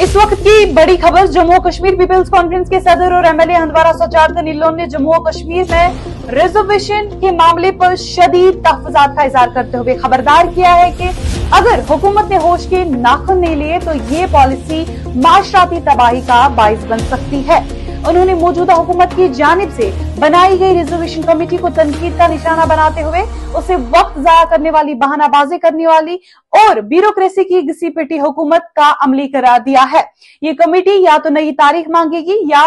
इस वक्त की बड़ी खबर, जम्मू और कश्मीर पीपल्स कॉन्फ्रेंस के सदर और एमएलए हंदवारा सज्जाद नीलों ने जम्मू और कश्मीर में रिजर्वेशन के मामले पर शदीद तहफ़्फ़ुज़ात का इज़हार करते हुए खबरदार किया है कि अगर हुकूमत ने होश के नाखून नहीं लिए तो ये पॉलिसी माशराती तबाही का बाइस बन सकती है। उन्होंने मौजूदा हुकूमत की जानिब से बनाई गई रिजर्वेशन कमेटी को तनकीद का निशाना बनाते हुए उसे वक्त जाया करने वाली, बहानाबाजी करने वाली और ब्यूरोक्रेसी की घिसी पिटी हुकूमत का अमली करार दिया है। ये कमेटी या तो नई तारीख मांगेगी या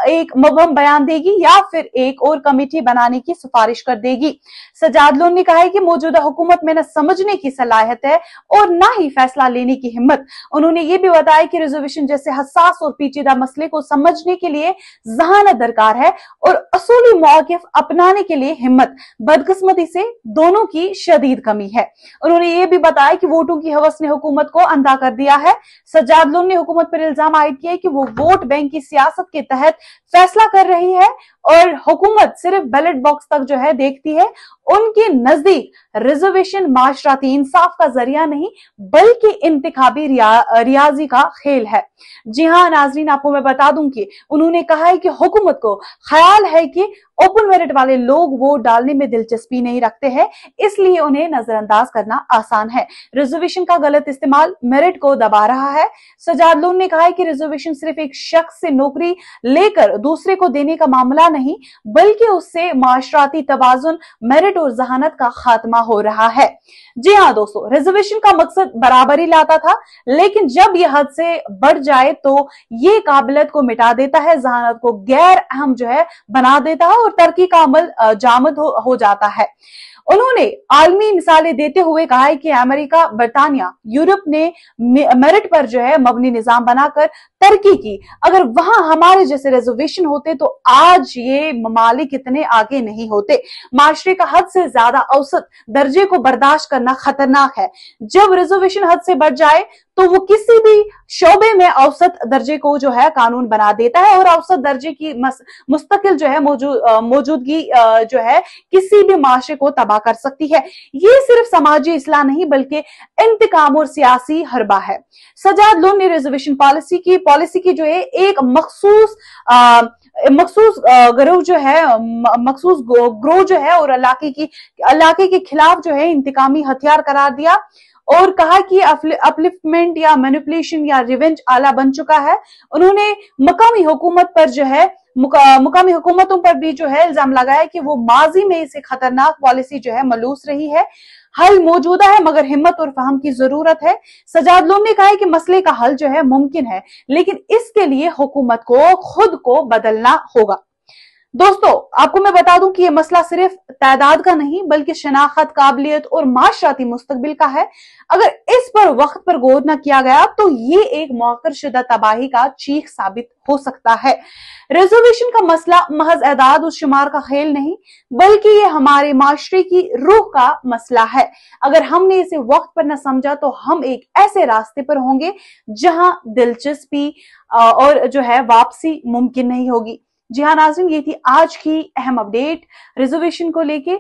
एक मुबहम बयान देगी या फिर एक और कमेटी बनाने की सिफारिश कर देगी। सज्जाद लोन ने कहा है कि मौजूदा हुकूमत में न समझने की सलाहियत है और न ही फैसला लेने की हिम्मत। उन्होंने ये भी बताया कि रिजर्वेशन जैसे हसास और पेचीदा मसले को समझने के लिए जहानत दरकार है और असूली मौक़िफ़ अपनाने के लिए हिम्मत। बदकिस्मती से दोनों की शदीद कमी है। उन्होंने ये भी बताया कि वोटों की हवस ने हुकूमत को अंधा कर दिया है। सज्जाद लोन ने हुकूमत पर इल्जाम आयद किया कि वो वोट बैंक की सियासत के तहत फैसला कर रही है और हुकूमत सिर्फ बैलेट बॉक्स तक जो है देखती है। उनके नजदीक रिजर्वेशन माशराती इंसाफ का जरिया नहीं बल्कि इंतखाबी रियाजी का खेल है। जी हाँ नाजरीन, आपको मैं बता दूं कि उन्होंने कहा है कि हुकूमत को ख्याल है कि ओपन मेरिट वाले लोग वोट डालने में दिलचस्पी नहीं रखते हैं, इसलिए उन्हें नजरअंदाज करना आसान है। रिजर्वेशन का गलत इस्तेमाल मेरिट को दबा रहा है। सज्जाद लोन ने कहा है कि रिजर्वेशन सिर्फ एक शख्स से नौकरी लेकर दूसरे को देने का मामला नहीं बल्कि उससे माशराती तवाजुन, मेरिट और जहानत का खात्मा हो रहा है। जी हाँ दोस्तों, रिजर्वेशन का मकसद बराबरी लाता था, लेकिन जब यह हद से बढ़ जाए तो ये काबिलियत को मिटा देता है, जहानत को गैर अहम जो है बना देता है और तरक्की का अमल जामद हो जाता है। उन्होंने आलमी मिसालें देते हुए कहा है कि अमेरिका, बरतानिया, यूरोप ने मेरिट पर जो है मबनी निजाम बनाकर तरक्की की। अगर वहां हमारे जैसे रिजर्वेशन होते तो आज ये ममालिक इतने आगे नहीं होते। माशरे का हद से ज्यादा औसत दर्जे को बर्दाश्त करना खतरनाक है। जब रिजर्वेशन हद से बढ़ जाए तो वो किसी भी शोबे में औसत दर्जे को जो है कानून बना देता है और औसत दर्जे की मुस्तकिल जो है मौजूदगी जो है किसी भी माशरे को तबाह कर सकती है। ये सिर्फ समाजी इस्लाह नहीं बल्कि इंतकाम और सियासी हरबा है। सज्जाद लोन ने रिजर्वेशन पॉलिसी की जो है एक मखसूस ग्रोह जो है और इलाके के खिलाफ जो है इंतकामी हथियार करार दिया और कहा कि अपलिफ्टमेंट या मैनिपुलेशन या रिवेंज आला बन चुका है। उन्होंने मुकामी हुकूमतों पर भी जो है इल्जाम लगाया कि वो माजी में इसे खतरनाक पॉलिसी जो है मलूस रही है। हल मौजूदा है मगर हिम्मत और फहम की जरूरत है। सज्जाद लोन ने कहा है कि मसले का हल जो है मुमकिन है, लेकिन इसके लिए हुकूमत को खुद को बदलना होगा। दोस्तों, आपको मैं बता दूं कि ये मसला सिर्फ तादाद का नहीं बल्कि शनाख्त, काबिलियत और माशराती मुस्तकबिल का है। अगर इस पर वक्त पर गौर न किया गया तो ये एक मौक़िर शुदा तबाही का चीख साबित हो सकता है। रिजर्वेशन का मसला महज एदाद और शुमार का खेल नहीं बल्कि ये हमारे माशरे की रूह का मसला है। अगर हमने इसे वक्त पर न समझा तो हम एक ऐसे रास्ते पर होंगे जहां दिलचस्पी और जो है वापसी मुमकिन नहीं होगी। जी हाँ नाज़रीन, ये थी आज की अहम अपडेट रिजर्वेशन को लेके।